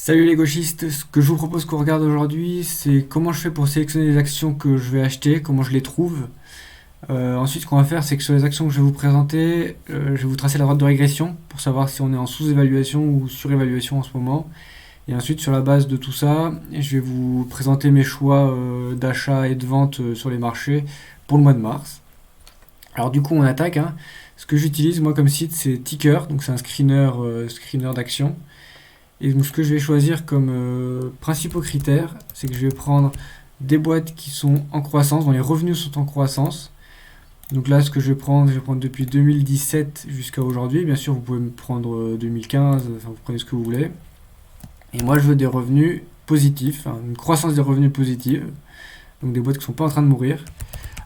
Salut les gauchistes, ce que je vous propose qu'on regarde aujourd'hui, c'est comment je fais pour sélectionner les actions que je vais acheter, comment je les trouve. Ensuite, ce qu'on va faire, c'est que sur les actions que je vais vous présenter, je vais vous tracer la droite de régression pour savoir si on est en sous-évaluation ou surévaluation en ce moment. Et ensuite, sur la base de tout ça, je vais vous présenter mes choix d'achat et de vente sur les marchés pour le mois de mars. Alors du coup, on attaque, hein. Ce que j'utilise moi comme site, c'est Ticker, donc c'est un screener d'actions. Et donc ce que je vais choisir comme principaux critères, c'est que je vais prendre des boîtes qui sont en croissance, dont les revenus sont en croissance. Donc là, ce que je vais prendre depuis 2017 jusqu'à aujourd'hui. Bien sûr, vous pouvez me prendre 2015, enfin vous prenez ce que vous voulez. Et moi, je veux des revenus positifs, hein, une croissance des revenus positive, donc des boîtes qui ne sont pas en train de mourir.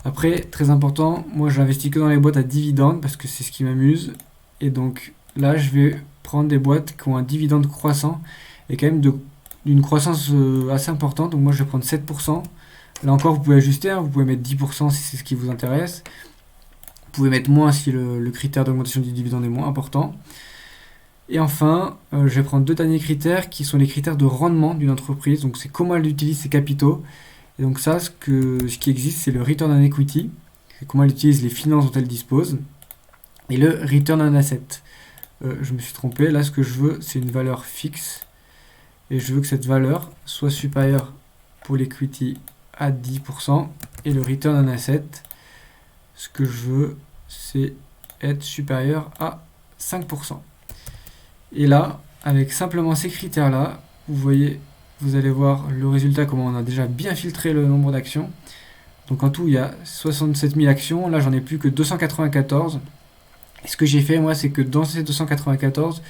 Après, très important, moi j'investis que dans les boîtes à dividendes parce que c'est ce qui m'amuse. Et donc là, je vais prendre des boîtes qui ont un dividende croissant et quand même d'une croissance assez importante. Donc moi, je vais prendre 7%. Là encore, vous pouvez ajuster, hein, vous pouvez mettre 10% si c'est ce qui vous intéresse. Vous pouvez mettre moins si le critère d'augmentation du dividende est moins important. Et enfin, je vais prendre deux derniers critères qui sont les critères de rendement d'une entreprise. Donc c'est comment elle utilise ses capitaux. Et donc ça, ce qui existe, c'est le return on equity, c'est comment elle utilise les finances dont elle dispose, et le return on asset. Je me suis trompé, là ce que je veux, c'est une valeur fixe, et je veux que cette valeur soit supérieure pour l'equity à 10%, et le return on asset, ce que je veux, c'est être supérieur à 5%. Et là, avec simplement ces critères-là, vous allez voir le résultat, comment on a déjà bien filtré le nombre d'actions. Donc en tout, il y a 67 000 actions. Là, j'en ai plus que 294. Et ce que j'ai fait, moi, c'est que dans ces 294,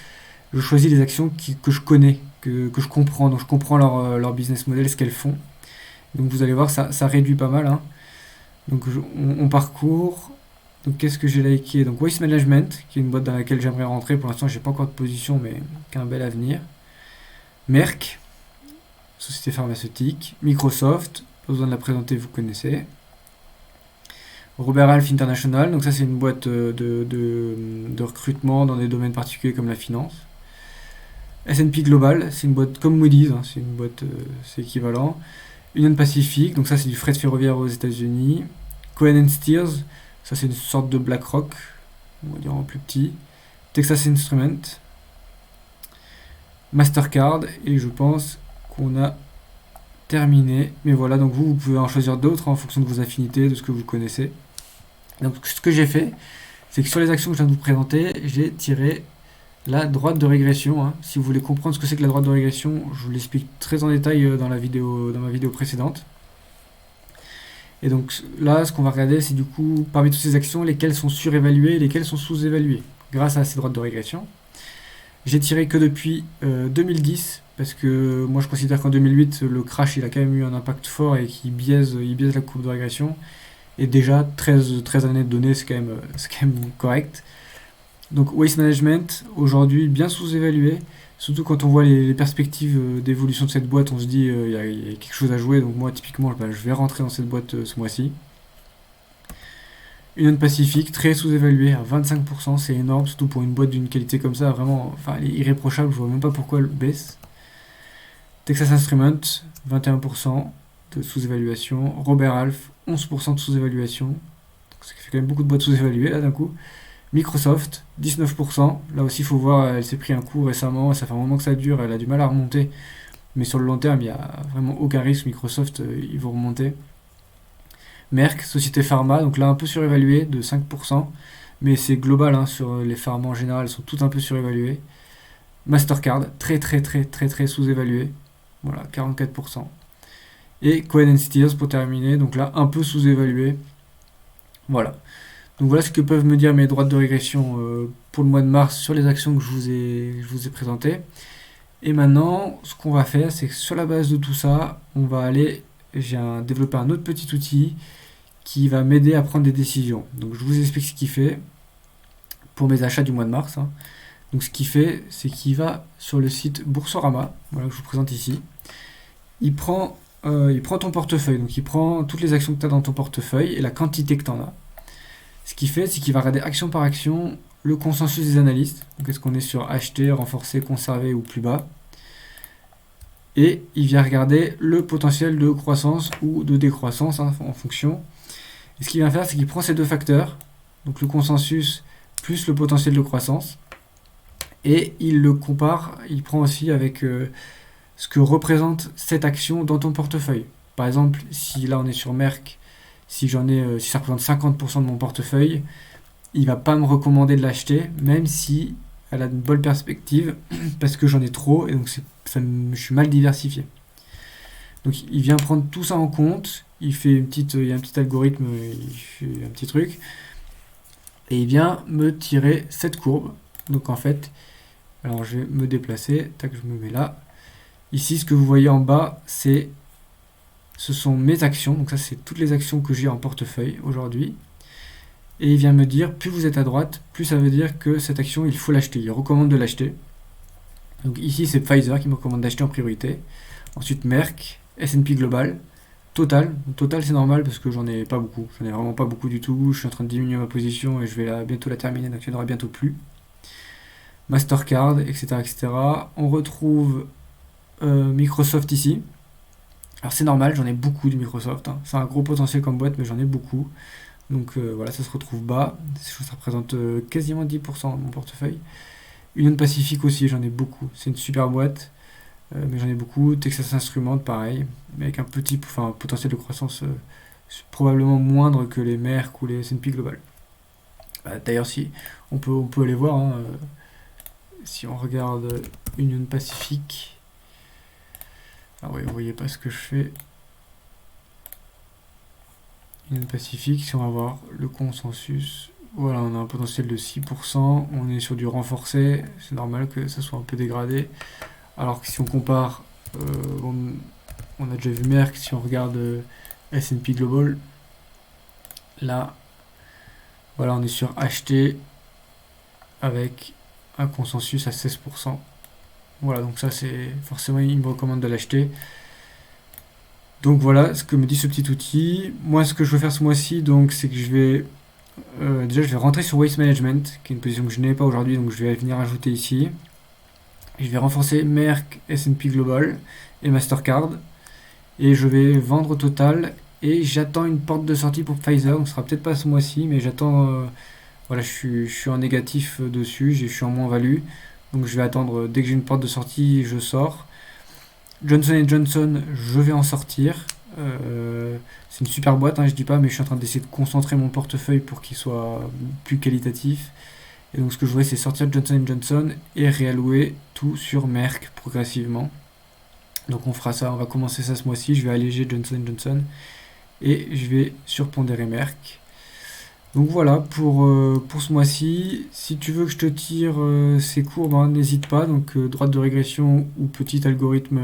je choisis les actions que je connais, que je comprends. Donc je comprends leur business model, ce qu'elles font. Donc vous allez voir, ça réduit pas mal, hein. Donc on parcourt. Donc qu'est-ce que j'ai liké? Donc Waste Management, qui est une boîte dans laquelle j'aimerais rentrer. Pour l'instant, j'ai pas encore de position, mais qui a un bel avenir. Merck, société pharmaceutique. Microsoft, pas besoin de la présenter, vous connaissez. Robert Half International, donc ça c'est une boîte de recrutement dans des domaines particuliers comme la finance. S&P Global, c'est une boîte comme Moody's, hein, c'est une boîte, c'est équivalent. Union Pacific, donc ça c'est du fret ferroviaire aux États-Unis. Cohen Steers, ça c'est une sorte de BlackRock, on va dire en plus petit. Texas Instruments. Mastercard, et je pense qu'on a terminé. Mais voilà, donc vous pouvez en choisir d'autres en fonction de vos affinités, de ce que vous connaissez. Donc ce que j'ai fait, c'est que sur les actions que je viens de vous présenter, j'ai tiré la droite de régression, hein. Si vous voulez comprendre ce que c'est que la droite de régression, je vous l'explique très en détail dans ma vidéo précédente. Et donc là, ce qu'on va regarder, c'est du coup, parmi toutes ces actions, lesquelles sont surévaluées et lesquelles sont sous-évaluées, grâce à ces droites de régression. J'ai tiré que depuis 2010, parce que moi je considère qu'en 2008, le crash il a quand même eu un impact fort et qu'il biaise la courbe de régression. Et déjà, 13 années de données, c'est quand même correct. Donc Waste Management, aujourd'hui bien sous-évalué, surtout quand on voit les perspectives d'évolution de cette boîte, on se dit il y a quelque chose à jouer. Donc moi typiquement, je vais rentrer dans cette boîte ce mois-ci. Union Pacific, très sous-évalué à 25%, c'est énorme, surtout pour une boîte d'une qualité comme ça, vraiment, enfin, elle est irréprochable, je vois même pas pourquoi elle baisse. Texas Instruments, 21% de sous-évaluation. Robert Half, 11% de sous-évaluation. Ça fait quand même beaucoup de boîtes sous-évaluées là d'un coup. Microsoft, 19%. Là aussi, il faut voir, elle s'est pris un coup récemment, ça fait un moment que ça dure, elle a du mal à remonter. Mais sur le long terme, il n'y a vraiment aucun risque. Microsoft, ils vont remonter. Merck, société pharma, donc là un peu surévalué de 5%, mais c'est global, hein, sur les pharma en général, elles sont toutes un peu surévaluées. Mastercard, très très très très très sous-évalué, voilà, 44%. Et Cohen Steers pour terminer, donc là un peu sous-évalué, voilà. Donc voilà ce que peuvent me dire mes droites de régression pour le mois de mars sur les actions que je vous ai présentées. Et maintenant, ce qu'on va faire, c'est que sur la base de tout ça, on va aller, développé un autre petit outil qui va m'aider à prendre des décisions. Donc je vous explique ce qu'il fait pour mes achats du mois de mars, hein. Donc ce qu'il fait, c'est qu'il va sur le site Boursorama, voilà, que je vous présente ici. Il prend ton portefeuille, donc il prend toutes les actions que tu as dans ton portefeuille et la quantité que tu en as. Ce qu'il fait, c'est qu'il va regarder action par action le consensus des analystes. Donc est-ce qu'on est sur acheter, renforcer, conserver ou plus bas. et il vient regarder le potentiel de croissance ou de décroissance hein, en fonction. Et ce qu'il vient faire, c'est qu'il prend ces deux facteurs, donc le consensus plus le potentiel de croissance, et il le compare, il prend aussi avec ce que représente cette action dans ton portefeuille. Par exemple, si là on est sur Merck, si ça représente 50% de mon portefeuille, il va pas me recommander de l'acheter, même si elle a une bonne perspective, parce que j'en ai trop et donc je suis mal diversifié. Donc il vient prendre tout ça en compte, il y a un petit algorithme, il fait un petit truc, et il vient me tirer cette courbe. Donc en fait, alors je vais me déplacer, tac, je me mets là. Ici, ce que vous voyez en bas, ce sont mes actions. Donc ça, c'est toutes les actions que j'ai en portefeuille aujourd'hui. Et il vient me dire, plus vous êtes à droite, plus ça veut dire que cette action, il faut l'acheter. Il recommande de l'acheter. Donc ici, c'est Pfizer qui me recommande d'acheter en priorité. Ensuite, Merck, S&P Global, Total. Total, c'est normal parce que j'en ai pas beaucoup. J'en ai vraiment pas beaucoup du tout. Je suis en train de diminuer ma position et je vais bientôt la terminer, donc il n'y en aura bientôt plus. Mastercard, etc., etc. On retrouve Microsoft ici. Alors c'est normal, j'en ai beaucoup de Microsoft. Hein. C'est un gros potentiel comme boîte, mais j'en ai beaucoup. Donc voilà, ça se retrouve bas. Ça représente quasiment 10% de mon portefeuille. Union Pacific aussi, j'en ai beaucoup. C'est une super boîte, mais j'en ai beaucoup. Texas Instruments, pareil, mais avec un potentiel de croissance probablement moindre que les Merck ou les S&P Global. D'ailleurs, si on peut aller voir, hein, si on regarde Union Pacific. Ah oui, vous voyez pas ce que je fais. Union Pacific, si on va voir le consensus, voilà, on a un potentiel de 6%, on est sur du renforcé, c'est normal que ça soit un peu dégradé. Alors que si on compare, on a déjà vu Merck, si on regarde S&P Global, là, voilà, on est sur acheter avec un consensus à 16%. Voilà, donc ça c'est forcément, il me recommande de l'acheter. Donc voilà ce que me dit ce petit outil. Moi, ce que je veux faire ce mois-ci, donc, c'est que déjà je vais rentrer sur Waste Management, qui est une position que je n'ai pas aujourd'hui, donc je vais venir ajouter ici. Je vais renforcer Merck, S&P Global et Mastercard, et je vais vendre Total. Et j'attends une porte de sortie pour Pfizer, donc ce sera peut-être pas ce mois-ci, mais j'attends. Voilà, je suis en négatif dessus, je suis en moins-value, donc je vais attendre dès que j'ai une porte de sortie, je sors. Johnson & Johnson, je vais en sortir. C'est une super boîte, hein, je dis pas, mais je suis en train d'essayer de concentrer mon portefeuille pour qu'il soit plus qualitatif. Et donc ce que je voudrais, c'est sortir Johnson & Johnson et réallouer tout sur Merck progressivement. Donc on fera ça, on va commencer ça ce mois-ci. Je vais alléger Johnson & Johnson et je vais surpondérer Merck. Donc voilà pour ce mois-ci. Si tu veux que je te tire ces courbes, hein, n'hésite pas. Donc droite de régression ou petit algorithme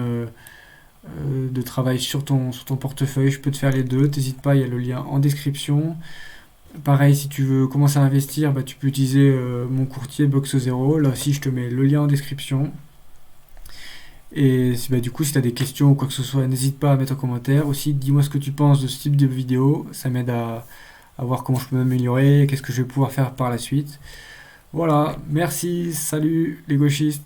de travail sur ton portefeuille, je peux te faire les deux. N'hésite pas, il y a le lien en description. Pareil, si tu veux commencer à investir, tu peux utiliser mon courtier Box0. Là aussi, je te mets le lien en description. Et du coup, si tu as des questions ou quoi que ce soit, n'hésite pas à mettre en commentaire. Aussi, dis-moi ce que tu penses de ce type de vidéo. Ça m'aide à voir comment je peux m'améliorer, qu'est-ce que je vais pouvoir faire par la suite. Voilà, merci, salut les gauchistes.